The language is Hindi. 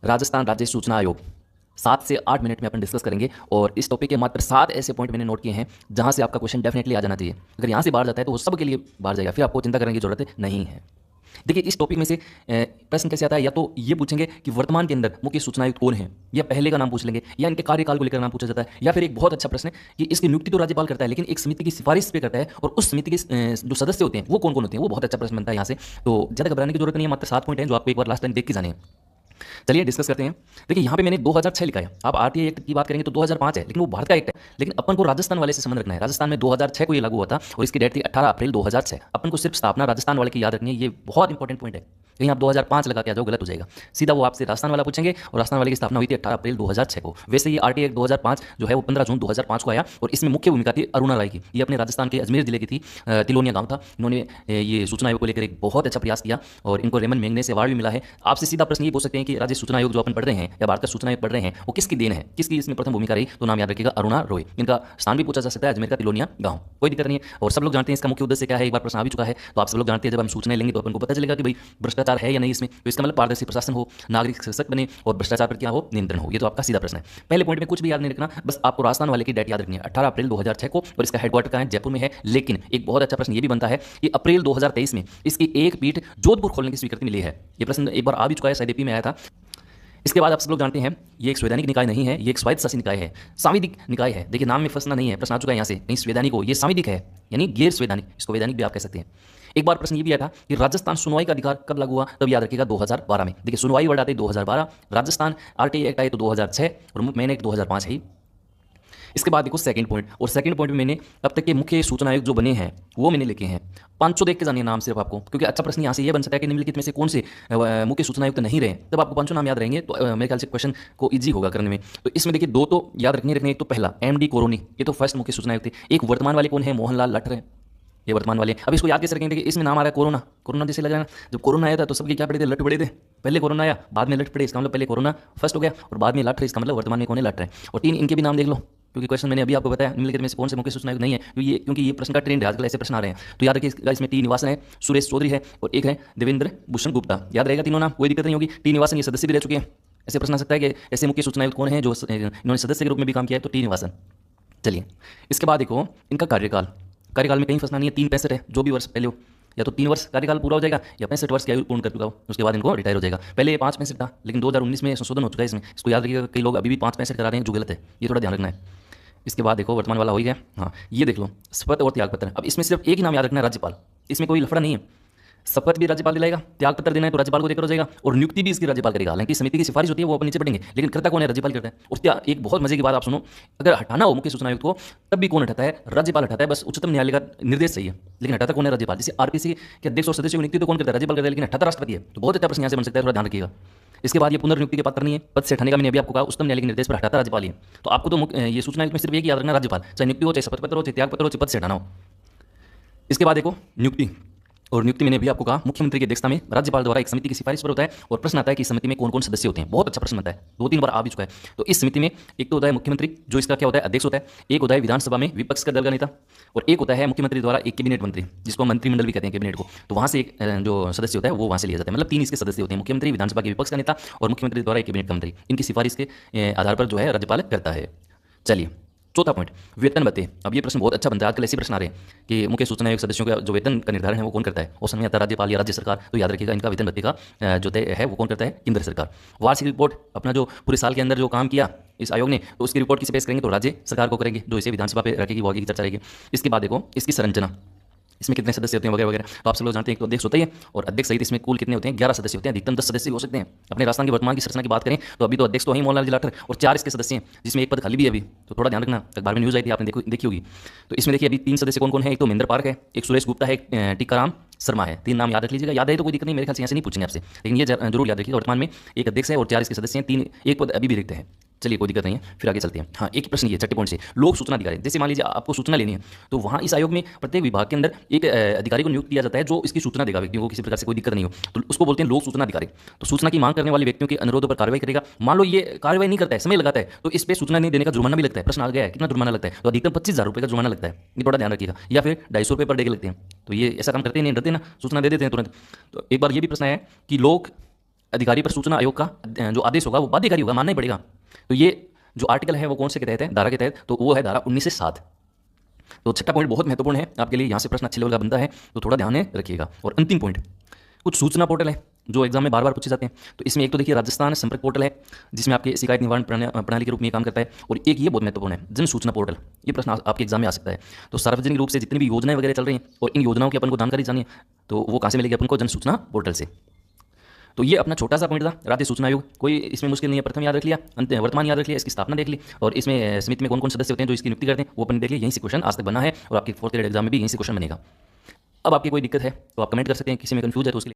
राजस्थान राज्य सूचना आयोग 7 से 8 मिनट में अपन डिस्कस करेंगे और इस टॉपिक के मात्र 7 ऐसे पॉइंट मैंने नोट किए हैं जहां से आपका क्वेश्चन डेफिनेटली आ जाना चाहिए। अगर यहां से बाहर जाता है तो वो सब के लिए बाहर जाएगा, फिर आपको चिंता करने की जरूरत नहीं है। देखिए, इस टॉपिक में से प्रश्न कैसे आता है, या तो ये पूछेंगे कि वर्तमान के अंदर मुख्य सूचना आयुक्त कौन है, या पहले का नाम पूछ लेंगे, या इनके कार्यकाल को लेकर नाम पूछा जाता है, या फिर एक बहुत अच्छा प्रश्न है कि इसकी नियुक्ति तो राज्यपाल करता है लेकिन एक समिति की सिफारिश पे करता है और उस समिति के जो सदस्य होते हैं वो कौन कौन होते हैं। वो बहुत अच्छा प्रश्न बनता है यहाँ से। तो ज़्यादा घबराने की जरूरत नहीं है, मात्र 7 पॉइंट हैं जो आपको एक बार लास्ट टाइम देख के जाने हैं। चलिए डिस्कस करते हैं। देखिए, यहाँ पे मैंने 2006 लिखा है। आप आरटीआई एक्ट की बात करेंगे तो 2005 है, लेकिन वो भारत का एक्ट है। लेकिन अपन को राजस्थान वाले से संबंध रखना है। राजस्थान में 2006 को ये लागू हुआ था और इसकी डेट थी 18 अप्रैल 2006। अपन को सिर्फ स्थापना राजस्थान वाले की याद रखनी है, ये बहुत इंपॉर्टेंट पॉइंट है। कहीं आप 2005 लगा के आ जाओ, गलत हो जाएगा। सीधा वो आपसे राजस्थान वाला पूछेंगे और राजस्थान वाले की स्थापना हुई थी 18 अप्रैल 2006 को। वैसे ये आरटीआई एक्ट 2005 जो है वो 15 जून 2005 को आया और इसमें मुख्य भूमिका थी अरुणा राय की। ये अपने राजस्थान के अजमेर जिले की थी, तिलोनिया गांव था। इन्होंने ये सूचना आयोग को लेकर एक बहुत अच्छा प्रयास किया और इनको रेमन मैग्सेसे अवार्ड भी मिला है। आपसे सीधा प्रश्न ये पूछ सकते हैं कि राज्य सूचना आयोग जो अपन पढ़ रहे हैं या भारत का सूचना आयोग पढ़ रहे हैं वो किसकी देन है, किसकी इसमें प्रथम भूमिका रही, तो नाम याद रखिएगा अरुणा रॉय। इनका स्थान भी पूछा जा सकता है, अजमेर का तिलोनिया गांव, कोई दिक्कत नहीं है। और सब लोग जानते हैं इसका मुख्य उद्देश्य क्या है, एक बार प्रश्न आ भी चुका है। तो आप सब लोग जानते हैं जब हम सूचना लेंगे तो अपन को पता चलेगा कि भाई भ्रष्टाचार है या नहीं इसमें। तो इसका मतलब पारदर्शी प्रशासन हो, नागरिक सशक्त बने और भ्रष्टाचार पर क्या हो, नियंत्रण हो। ये तो आपका सीधा प्रश्न है। पहले पॉइंट में कुछ भी याद नहीं रखना, बस आपको राजस्थान वाले की डेट याद रखनी है 18 अप्रैल 2006 को, और इसका हेडक्वार्टर कहाँ है, जयपुर में है। लेकिन एक बहुत अच्छा प्रश्न ये भी बनता है कि अप्रैल 2023 में इसकी एक पीठ जोधपुर खोलने की स्वीकृति मिली है। ये प्रश्न एक बार आ भी चुका है, शायद एपी में आया था। इसके बाद आप सब लोग जानते हैं ये एक संवैधानिक निकाय नहीं है, ये एक स्वायत्त शासी निकाय है, सांविधिक निकाय है। देखिए, नाम में फंसना नहीं है, प्रश्न आ चुका है यहाँ से कहीं संवैधानिक हो, ये सांविधिक है यानी गैर संवैधानिक, इसको वैधानिक भी आप कह सकते हैं। एक बार प्रश्न ये भी आया था कि राजस्थान सुनवाई का अधिकार कब लागू हुआ, तब याद रखिएगा 2012 में। देखिए, सुनवाई वर्ड आते हैं 2012, राजस्थान आरटीआई एक्ट आए तो 2006 और मैंने एक 2005 है। इसके बाद देखो सेकंड पॉइंट, और सेकंड पॉइंट में मैंने अब तक के मुख्य सूचना आयुक्त जो बने हैं वो मैंने लिखे हैं। 500 देख के जानिए नाम सिर्फ आपको, क्योंकि अच्छा प्रश्न यहाँ से ये बन सकता है कि निम्नलिखित में से कौन से मुख्य सूचना आयुक्त नहीं रहे। तब आपको 500 नाम याद रहेंगे तो मेरे ख्याल से क्वेश्चन को ईजी होगा करने में। तो इसमें देखिए 2 तो याद रखने। एक तो पहला एमडी कोरोनी, ये तो फर्स्ट मुख्य सूचना आयुक्त थे। एक वर्तमान वाले कौन है, मोहनलाल लठर है, ये वर्तमान वाले। अब इसको याद कैसे रखेंगे, इसमें नाम आ रहा है कोरोना। कोरोना जैसे लगा ना, जब कोरोना आया था तो सबके क्या पड़े थे, लठ पड़े थे। पहले कोरोना आया, बाद में लठ पड़े, इसका मतलब पहले कोरोना फर्स्ट हो गया और बाद में लठ, इसका मतलब वर्तमान में कौन है, लठ है। और 3 इनके भी नाम देख लो, क्योंकि क्वेश्चन मैंने अभी आपको बताया निम्नलिखित में से कौन से मुख्य सूचना आयुक्त नहीं है, क्योंकि ये प्रश्न का ट्रेंड है, आजकल ऐसे प्रश्न आ रहे हैं। तो याद रखिए, इसमें टी निवासन है, सुरेश चौधरी है और एक है देवेंद्र भूषण गुप्ता। याद रहेगा तीनों नाम, कोई दिक्कत नहीं होगी। टी निवासन ये सदस्य भी रह चुके हैं। ऐसे प्रश्न आ सकता है कि ऐसे मुख्य सूचना आयुक्त कौन है जो इन्होंने सदस्य के रूप में भी काम किया है, तो टी निवासन। चलिए, इसके बाद देखो इनका कार्यकाल में कहीं फंसना नहीं है। 365 है, जो भी वर्ष पहले हो, या तो 3 वर्ष कार्यकाल पूरा हो जाएगा या 65 वर्ष की आयु पूर्ण कर चुका हो, उसके बाद इनको रिटायर हो जाएगा। पहले ये 565 था, लेकिन 2019 में संशोधन हो चुका है इसमें। इसको याद रखिएगा, कई लोग अभी भी 565 करा रहे हैं, जो गलत है, ये थोड़ा ध्यान रखना है। इसके बाद देखो वर्तमान वाला हो ही गया। हाँ, ये देख लो शपथ और त्याग पत्र। अब इसमें सिर्फ एक ही नाम याद रखना है, राज्यपाल। इसमें कोई लफड़ा नहीं है। शपथ भी राज्यपाल दिलाएगा, त्याग पत्र देना है तो राज्यपाल को देकर हो जाएगा, और नियुक्ति भी इसकी राज्यपाल करेगा। हालांकि समिति की सिफारिश होती है वो अपन नीचे पढ़ेंगे, लेकिन करता कौन है, राज्यपाल करता है। और क्या एक बहुत मजे की बात आप सुनो, अगर हटाना हो मुख्य सूचना आयुक्त को तब भी कौन हटाता है, राज्यपाल हटाता है। बस उच्चतम न्यायालय का निर्देश सही है, लेकिन हटाता कौन है, राज्यपाल। जैसे आरपीसी के अध्यक्ष और सदस्यों की नियुक्ति तो कौन करता है, राज्यपाल करता है, लेकिन हटाता राष्ट्रपति है। तो बहुत अच्छा प्रश्न यहाँ से बन सकता है, थोड़ा ध्यान रखिएगा। इसके बाद ये पुनर्नियुक्ति के पात्र नहीं है, पद से हटाने का मैंने अभी आपको कहा, उच्चतम न्यायालय के निर्देश पर हटाता राज्यपाल ही है। तो आपको तो ये सूचना आयुक्त में सिर्फ एक याद रखना, राज्यपाल। चाहे नियुक्ति हो, चाहे शपथ पत्र हो, चाहे त्याग पत्र हो, चाहे पद से हटाना हो। इसके बाद देखो नियुक्ति, और नियुक्ति मैंने भी आपको कहा मुख्यमंत्री की अध्यक्षता में राज्यपाल द्वारा एक समिति की सिफारिश पर होता है। और प्रश्न आता है कि इस समिति में कौन कौन सदस्य होते हैं। बहुत अच्छा प्रश्न आता है, 2-3 बार आ भी चुका है। तो इस समिति में एक तो होता है मुख्यमंत्री, जो इसका क्या होता है, अध्यक्ष होता है। एक होता है विधानसभा में विपक्ष का दल का नेता, और एक होता है मुख्यमंत्री द्वारा एक कैबिनेट मंत्री, जिसको मंत्रिमंडल भी कहते हैं कैबिनेट को। तो वहाँ से एक जो सदस्य होता है वो वहाँ से लिया जाता है। मतलब 3 इसके सदस्य होते हैं, मुख्यमंत्री, विधानसभा के विपक्ष का नेता और मुख्यमंत्री द्वारा एक कैबिनेट का मंत्री। इनकी सिफारिश के आधार पर जो है राज्यपाल करता है। चलिए, चौथा पॉइंट, वेतन भत्ते। अब ये प्रश्न बहुत अच्छा बनता है, आजकल ऐसे प्रश्न आ रहे हैं कि मुख्य सूचना आयोग सदस्यों का जो वेतन का निर्धारण है वो कौन करता है। ऑप्शन में आता है राज्यपाल या राज्य सरकार। तो याद रखिएगा, इनका वेतन भत्ते का जो तय है वो कौन करता है, केंद्र सरकार। वार्षिक रिपोर्ट, अपना जो पूरे साल के अंदर जो काम किया इस आयोग ने, तो उसकी रिपोर्ट किसे पेश करेंगे, तो राज्य सरकार को करेंगे, जो इसे विधानसभा पे रखेगी, वो आगे की चर्चा रहेगी। इसके बाद देखो इसकी संरचना, इसमें कितने सदस्य होते हैं वगैरह वगैरह। तो आप सब लोग जानते हैं, एक तो अध्यक्ष होता ही है, और अध्यक्ष सहित इसमें कुल कितने होते हैं, 11 सदस्य होते हैं। अधिकतम 10 सदस्य हो सकते हैं। अपने राजस्थान की वर्तमान की संरचना की बात करें तो अभी तो अध्यक्ष तो ही मोहनलाल लठर, और 4 इसके सदस्य हैं, जिसमें एक पद खाली भी है अभी। तो थोड़ा ध्यान रखना, अखबार में न्यूज़ आई थी, आपने देखी होगी। तो इसमें देखिए अभी 3 सदस्य कौन कौन है। एक तो महेंद्र पार्क है, एक सुरेश गुप्ता है, एक टीकाराम शर्मा है। 3 नाम याद रख लीजिएगा। याद है तो कोई दिक्कत नहीं, मेरे ख्याल से यहाँ से नहीं पूछेंगे आपसे, लेकिन ये जरूर याद रखिएगा। वर्तमान में एक अध्यक्ष है और 4 इसके सदस्य हैं, 3 एक पद अभी भी रिक्त है। चलिए, कोई दिक्कत नहीं है, फिर आगे चलते हैं। हाँ, एक प्रश्न ये 6 पॉइंट से, लोक सूचना अधिकारी। जैसे मान लीजिए आपको सूचना लेनी है, तो वहाँ इस आयोग में प्रत्येक विभाग के अंदर एक अधिकारी को नियुक्त किया जाता है, जो इसकी सूचना देगा व्यक्तियों को, किसी प्रकार से कोई दिक्कत नहीं हो, तो उसको बोलते हैं लोक सूचना अधिकारी। तो सूचना की मांग करने वाले व्यक्तियों के अनुरोधों पर कार्रवाई करेगा। मान लो ये कार्रवाई नहीं करता है, समय लगाता है, तो इस पर सूचना नहीं देने का जुर्माना भी लगता है। प्रश्न आ गया है, कितना जुर्माना लगता है, तो अधिकतम 25,000 रुपये का जुर्माना लगता है। ये बड़ा ध्यान रखिएगा। या फिर 250 रुपये पर डे के लगते हैं। तो ये ऐसा काम करते नहीं, डरते ना, सूचना दे देते हैं तुरंत। तो एक बार ये भी प्रश्न है कि लोक अधिकारी पर सूचना आयोग का जो आदेश होगा वो बाध्यकारी होगा, मानना ही पड़ेगा। तो ये जो आर्टिकल है वो कौन से के तहत है, धारा के तहत, तो वो है धारा 19 से 7। तो छठा पॉइंट बहुत महत्वपूर्ण है आपके लिए, यहाँ से प्रश्न अच्छे लेवल का बनता है, तो थोड़ा ध्यान में रखिएगा। और अंतिम पॉइंट, कुछ सूचना पोर्टल है जो एग्जाम में बार बार पूछे जाते हैं। तो इसमें एक तो देखिए राजस्थान संपर्क पोर्टल है, जिसमें आपके शिकायत निवारण प्रणाली के रूप में ये काम करता है। और एक ये बहुत महत्वपूर्ण है, जन सूचना पोर्टल। ये प्रश्न आपके एग्जाम में आ सकता है। तो सार्वजनिक रूप से जितनी भी योजनाएं वगैरह चल रही हैं और इन योजनाओं की अपन को जानकारी जानिए, तो वो कहाँ से मिलेगी अपन को, जन सूचना पोर्टल से। तो ये अपना छोटा सा पॉइंट था, राज्य सूचना आयोग। कोई इसमें मुश्किल नहीं है, प्रथम याद रख लिया, अंत वर्तमान याद रख लिया, इसकी स्थापना देख ली, और इसमें समिति में कौन कौन सदस्य होते हैं जो इसकी नियुक्ति करते हैं वो अपन देख लिया। यहीं से क्वेश्चन आज तक बना है और आपके 4th ग्रेड एग्जाम में भी यहीं से क्वेश्चन बनेगा। अब आपकी कोई दिक्कत है तो आप कमेंट कर सकते हैं, किसी में कंफ्यूज है तो उसके लिए